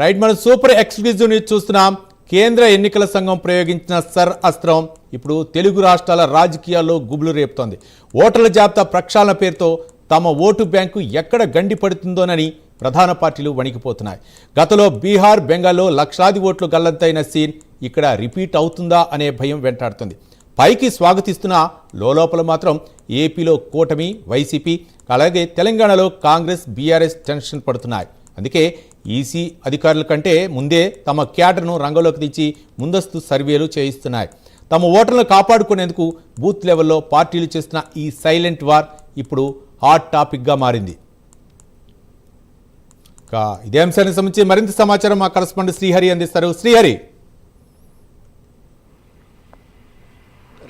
Right, మనం super exclusive news చూస్తున్నాం. కేంద్ర ఎన్నికల సంఘం ప్రయోగించిన సర్ అస్త్రం ఇప్పుడు తెలుగు రాష్ట్రాల రాజకీయాల్లో గుబులు రేపుతోంది. ఓటర్ల జాబితా ప్రక్షాళన పేరుతో తమ ఓటు బ్యాంకు ఎక్కడ గండి పడుతుందోనని ప్రధాన పార్టీలు వణికిపోతున్నాయి. గతంలో బీహార్, బెంగాల్లో లక్షలాది ఓట్లు గల్లంతైన సీన్ ఇక్కడ రిపీట్ అవుతుందా అనే భయం వెంటాడుతుంది. పైకి స్వాగతిస్తున్న లోపల మాత్రం ఏపీలో కూటమి, వైసీపీ, అలాగే తెలంగాణలో కాంగ్రెస్, బీఆర్ఎస్ టెన్షన్ పడుతున్నాయి. అందుకే ఈసీ అధికారుల కంటే ముందే తమ క్యాడర్ను రంగంలోకి దించి ముందస్తు సర్వేలు చేయిస్తున్నాయి. తమ ఓటర్లను కాపాడుకునేందుకు బూత్ లెవెల్లో పార్టీలు చేస్తున్న ఈ సైలెంట్ వార్ ఇప్పుడు హాట్ టాపిక్గా మారింది. ఇదే అంశానికి సంబంధించి మరింత సమాచారం మా కరెస్పాండెంట్ శ్రీహరి అందిస్తారు. శ్రీహరి.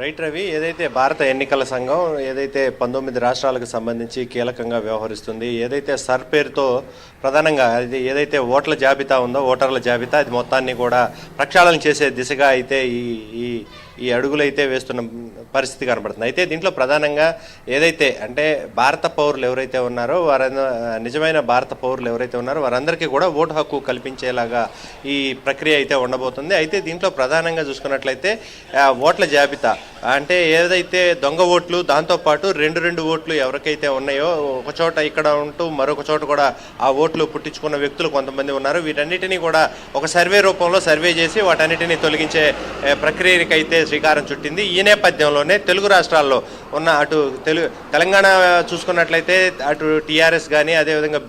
రైట్ రవి, ఏదైతే భారత ఎన్నికల సంఘం ఏదైతే 19 రాష్ట్రాలకు సంబంధించి కీలకంగా వ్యవహరిస్తుంది, ఏదైతే సర్ పేరుతో ప్రధానంగా అది ఏదైతే ఓట్ల జాబితా ఉందో ఓటర్ల జాబితా అది మొత్తాన్ని కూడా ప్రక్షాళన చేసే దిశగా అయితే ఈ ఈ అడుగులైతే వేస్తున్న పరిస్థితి కనబడుతుంది. అయితే దీంట్లో ప్రధానంగా ఏదైతే అంటే భారత పౌరులు ఎవరైతే ఉన్నారో నిజమైన భారత పౌరులు ఎవరైతే ఉన్నారో వారందరికీ కూడా ఓటు హక్కు కల్పించేలాగా ఈ ప్రక్రియ అయితే ఉండబోతుంది. అయితే దీంట్లో ప్రధానంగా చూసుకున్నట్లయితే ఓట్ల జాబితా అంటే ఏదైతే దొంగ ఓట్లు, దాంతోపాటు రెండు ఓట్లు ఎవరికైతే ఉన్నాయో ఒక చోట ఇక్కడ ఉంటూ మరొక చోట కూడా ఆ ఓట్లు పుట్టించుకున్న వ్యక్తులు కొంతమంది ఉన్నారు. వీటన్నిటినీ కూడా ఒక సర్వే రూపంలో సర్వే చేసి వాటన్నిటినీ తొలగించే ప్రక్రియకైతే శ్రీకారం చుట్టింది. ఈ నేపథ్యంలోనే తెలుగు రాష్ట్రాల్లో ఉన్న అటు తెలంగాణ చూసుకున్నట్లయితే అటు టీఆర్ఎస్ కానీ అదేవిధంగా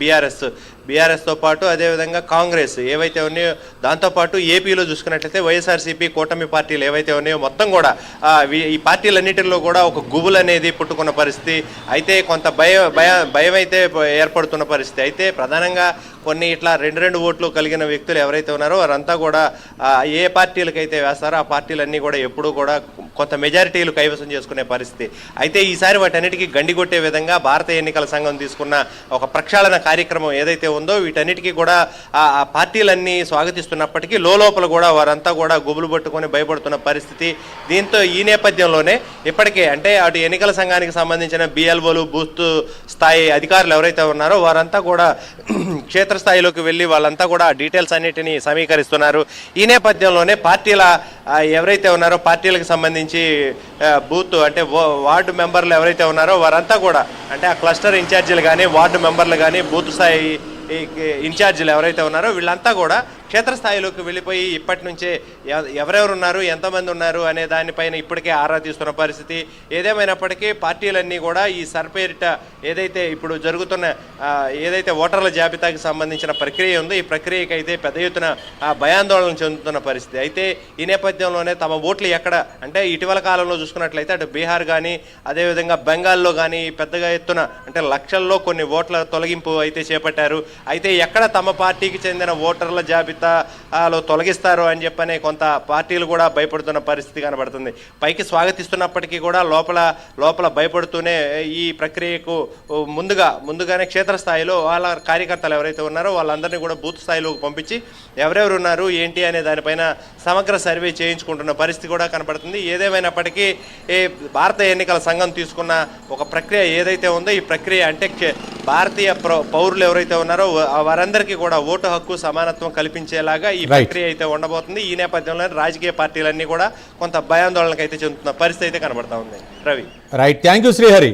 బీఆర్ఎస్తో పాటు అదేవిధంగా కాంగ్రెస్ ఏవైతే ఉన్నాయో, దాంతోపాటు ఏపీలో చూసుకున్నట్లయితే వైఎస్ఆర్సీపీ కూటమి పార్టీలు ఏవైతే ఉన్నాయో మొత్తం కూడా ఈ పార్టీలన్నిటిలో కూడా ఒక గుబులు అనేది పుట్టుకున్న పరిస్థితి, అయితే కొంత భయం అయితే ఏర్పడుతున్న పరిస్థితి. అయితే ప్రధానంగా కొన్ని ఇట్లా రెండు ఓట్లు కలిగిన వ్యక్తులు ఎవరైతే ఉన్నారో వారంతా కూడా ఏ పార్టీలకైతే వేస్తారో ఆ పార్టీలన్నీ కూడా ఎప్పుడూ కూడా కొంత మెజారిటీలు కైవసం చేసుకునే పరిస్థితి. అయితే ఈసారి వాటన్నిటికీ గండిగొట్టే విధంగా భారత ఎన్నికల సంఘం తీసుకున్న ఒక ప్రక్షాళన కార్యక్రమం ఏదైతే ఉందో వీటన్నిటికీ కూడా ఆ పార్టీలన్నీ స్వాగతిస్తున్నప్పటికీ లోపల కూడా వారంతా కూడా గుబులు పట్టుకొని భయపడుతున్న పరిస్థితి. దీంతో ఈ నేపథ్యంలోనే ఇప్పటికే అంటే అటు ఎన్నికల సంఘానికి సంబంధించిన బిఎల్ఓలు, బూత్ స్థాయి అధికారులు ఎవరైతే ఉన్నారో వారంతా కూడా క్షేత్రస్థాయిలోకి వెళ్ళి వాళ్ళంతా కూడా డీటెయిల్స్ అన్నిటినీ సమీకరిస్తున్నారు. ఈ నేపథ్యంలోనే పార్టీల ఎవరైతే ఉన్నారో పార్టీలకు సంబంధించి బూత్ అంటే వార్డు మెంబర్లు ఎవరైతే ఉన్నారో వారంతా కూడా అంటే ఆ క్లస్టర్ ఇన్ఛార్జీలు కానీ వార్డు మెంబర్లు కానీ బూత్ స్థాయి ఇన్ఛార్జీలు ఎవరైతే ఉన్నారో వీళ్ళంతా కూడా క్షేత్రస్థాయిలోకి వెళ్ళిపోయి ఇప్పటి నుంచే ఎవరెవరు ఉన్నారు, ఎంతమంది ఉన్నారు అనే దానిపైన ఇప్పటికే ఆరా తీస్తున్న పరిస్థితి. ఏదేమైనప్పటికీ పార్టీలన్నీ కూడా ఈ సర్పేరిట ఏదైతే ఇప్పుడు జరుగుతున్న ఏదైతే ఓటర్ల జాబితాకి సంబంధించిన ప్రక్రియ ఉందో ఈ ప్రక్రియకి అయితే పెద్ద ఎత్తున భయాందోళన చెందుతున్న పరిస్థితి. అయితే ఈ నేపథ్యంలోనే తమ ఓట్లు ఎక్కడ అంటే ఇటీవల కాలంలో చూసుకున్నట్లయితే అటు బీహార్ కానీ అదేవిధంగా బెంగాల్లో కానీ పెద్దగా ఎత్తున అంటే లక్షల్లో కొన్ని ఓట్ల తొలగింపు అయితే చేపట్టారు. అయితే ఎక్కడ తమ పార్టీకి చెందిన ఓటర్ల జాబితాలో తొలగిస్తారు అని చెప్పనే కొంత పార్టీలు కూడా భయపడుతున్న పరిస్థితి కనబడుతుంది. పైకి స్వాగతిస్తున్నప్పటికీ కూడా లోపల భయపడుతూనే ఈ ప్రక్రియకు ముందుగానే క్షేత్రస్థాయిలో వాళ్ళ కార్యకర్తలు ఎవరైతే ఉన్నారో వాళ్ళందరినీ కూడా బూత్ స్థాయిలోకి పంపించి ఎవరెవరు ఉన్నారు ఏంటి అనే దానిపైన సమగ్ర సర్వే చేయించుకుంటున్న పరిస్థితి కూడా కనబడుతుంది. ఏదేమైనప్పటికీ భారత ఎన్నికల సంఘం తీసుకున్న ఒక ప్రక్రియ ఏదైతే ఉందో ఈ ప్రక్రియ అంటే భారతీయ పౌరులు ఎవరైతే ఉన్నారో వారందరికీ కూడా ఓటు హక్కు సమానత్వం కల్పించేలాగా ఈ ప్రక్రియ అయితే ఉండబోతుంది. ఈ నేపథ్యంలో రాజకీయ పార్టీలన్నీ కూడా కొంత భయాందోళనకు అయితే చెందుతున్న పరిస్థితి అయితే కనబడతా ఉంది. Ravi. Right, thank you Srihari.